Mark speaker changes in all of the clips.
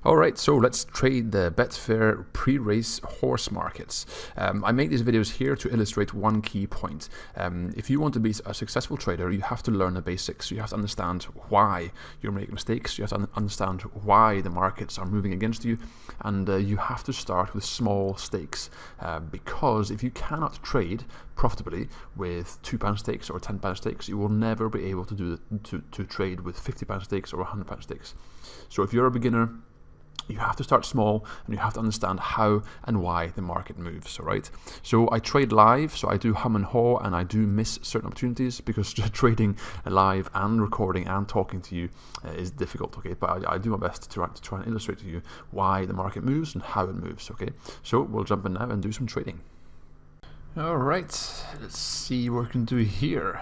Speaker 1: Alright, so let's trade the Betfair pre-race horse markets. I make these videos here to illustrate one key point. If you want to be a successful trader, you have to learn the basics. You have to understand why you're making mistakes. You have to understand why the markets are moving against you. And you have to start with small stakes. Because if you cannot trade profitably with £2 stakes or £10 stakes, you will never be able to trade with £50 stakes or £100 stakes. So if you're a beginner, you have to start small and you have to understand how and why the market moves, all right? So I trade live, so I do hum and haw, and I do miss certain opportunities because trading live and recording and talking to you is difficult, okay? But I do my best to try and illustrate to you why the market moves and how it moves, okay? So we'll jump in now and do some trading. All right, let's see what we can do here.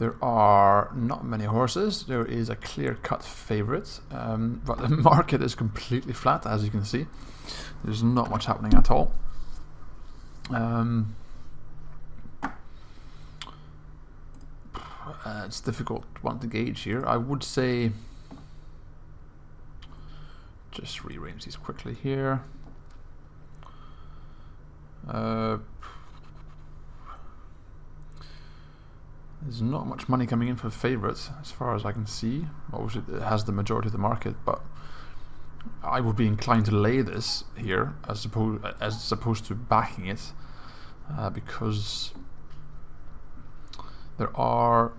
Speaker 1: There are not many horses. There is a clear-cut favourite, but the market is completely flat, as you can see. There's not much happening at all. It's a difficult one to gauge here. I would say, just rearrange these quickly here. There's not much money coming in for favourites, as far as I can see. Obviously, it has the majority of the market, but I would be inclined to lay this here as opposed to backing it, because there are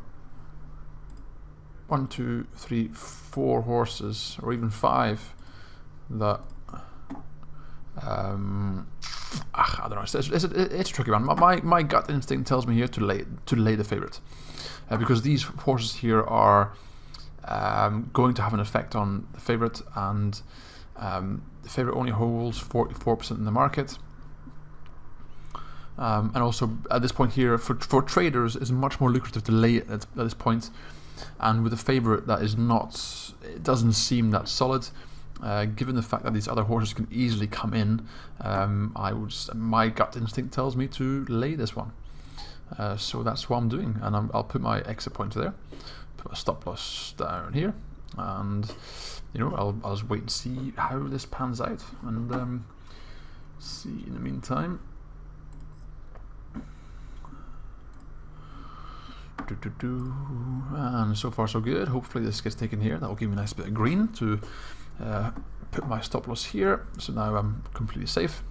Speaker 1: 1, 2, 3, 4 horses, or even 5 that. I don't know. It's a tricky one. My gut instinct tells me here to lay the favorite, because these horses here are going to have an effect on the favorite, and the favorite only holds 44% in the market. And also at this point here, for traders, it's much more lucrative to lay it at this point. And with a favorite that is not, it doesn't seem that solid. Given the fact that these other horses can easily come in, my gut instinct tells me to lay this one. So that's what I'm doing, and I'll put my exit point there, put my stop loss down here, and I'll just wait and see how this pans out, and see in the meantime. And so far so good. Hopefully this gets taken here. That will give me a nice bit of green to put my stop loss here, so now I'm completely safe.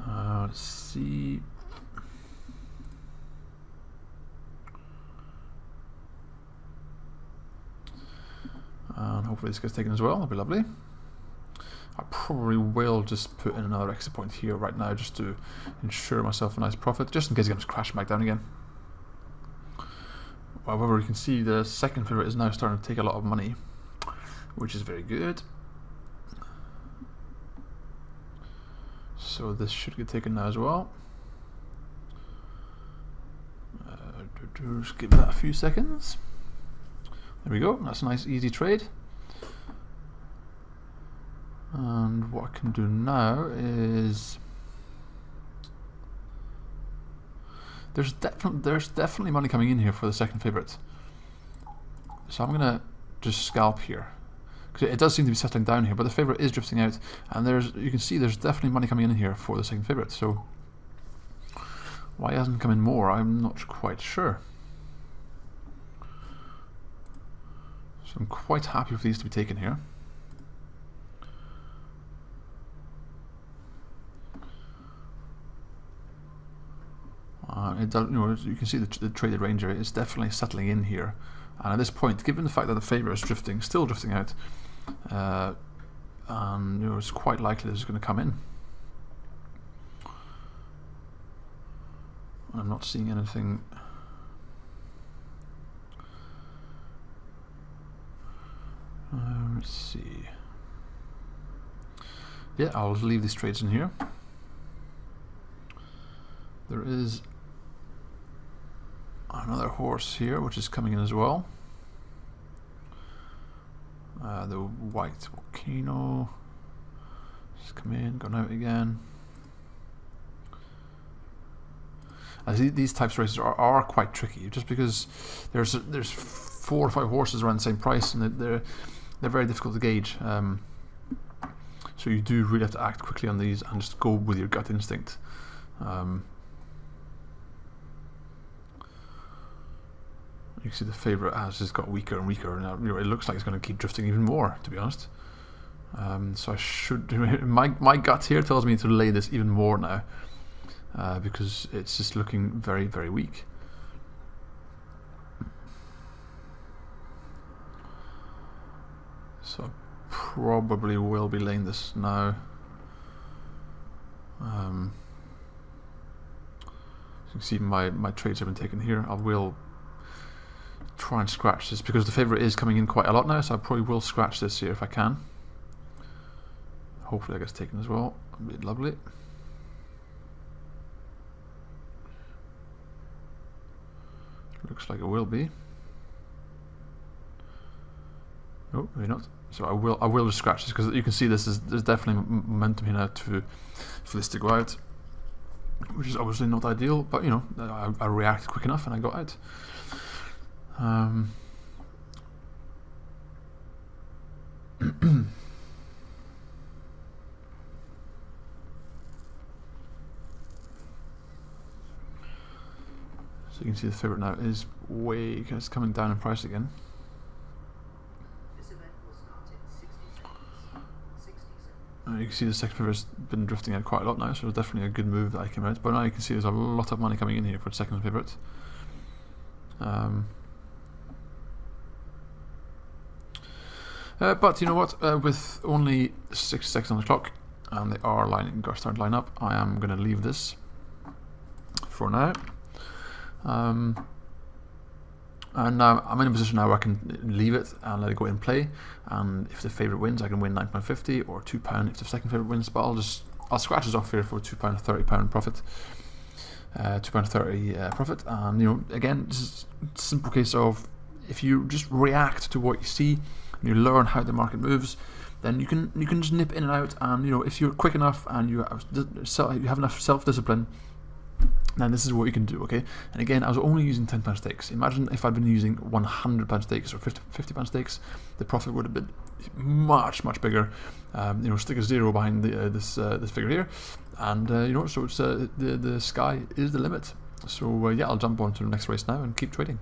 Speaker 1: Let's see. And hopefully this gets taken as well. That'll be lovely. I probably will just put in another exit point here right now, just to ensure myself a nice profit, just in case it comes crashing back down again. However, you can see the second favorite is now starting to take a lot of money, which is very good. So this should get taken now as well. Just give that a few seconds. There we go. That's a nice easy trade. And what I can do now is there's definitely money coming in here for the second favorite. So I'm gonna just scalp here, because it does seem to be settling down here, but the favorite is drifting out, and you can see there's definitely money coming in here for the second favorite. So why hasn't come in more, I'm not quite sure. So I'm quite happy for these to be taken here. It does, you can see the traded range area is definitely settling in here, and at this point, given the fact that the favorite is still drifting out, and it's quite likely this is going to come in. I'm not seeing anything. Let's see. Yeah, I'll leave these trades in here. There is another horse here which is coming in as well. The white volcano. Just come in, gone out again. These types of races are quite tricky, just because there's 4 or 5 horses around the same price, and they're very difficult to gauge. So you do really have to act quickly on these and just go with your gut instinct. You can see the favourite has just got weaker and weaker, and it looks like it's going to keep drifting even more, to be honest. So I should. My gut here tells me to lay this even more now, because it's just looking very, very weak. So I probably will be laying this now. You can see my trades have been taken here. I will try and scratch this because the favourite is coming in quite a lot now, so I probably will scratch this here if I can. Hopefully that gets taken as well. That'd be lovely. Looks like it will be. No, maybe not. So I will just scratch this because you can see there's definitely momentum here now for this to go out, which is obviously not ideal. But you know, I reacted quick enough and I got out. So you can see the favourite now is it's coming down in price again. You can see the second favourite's been drifting out quite a lot now, so it's definitely a good move that I came out. But now you can see there's a lot of money coming in here for the second favourite. But you know what? With only 6 seconds on the clock, and they are starting to line up, I am going to leave this for now. And now I'm in a position now where I can leave it and let it go in play, and if the favourite wins I can win £9.50 or £2 if the second favourite wins, but I'll scratch this off here for £2, £30 profit, £2.30 profit. And you know, again, this is a simple case of if you just react to what you see and you learn how the market moves, then you can just nip in and out. And you know, if you're quick enough and you have enough self-discipline, then this is what you can do, okay? And again, I was only using £10 stakes. Imagine if I'd been using £100 stakes or £50 stakes, the profit would have been much, much bigger. You know, stick a 0 behind this figure here, and you know, so it's the sky is the limit. So yeah, I'll jump on to the next race now and keep trading.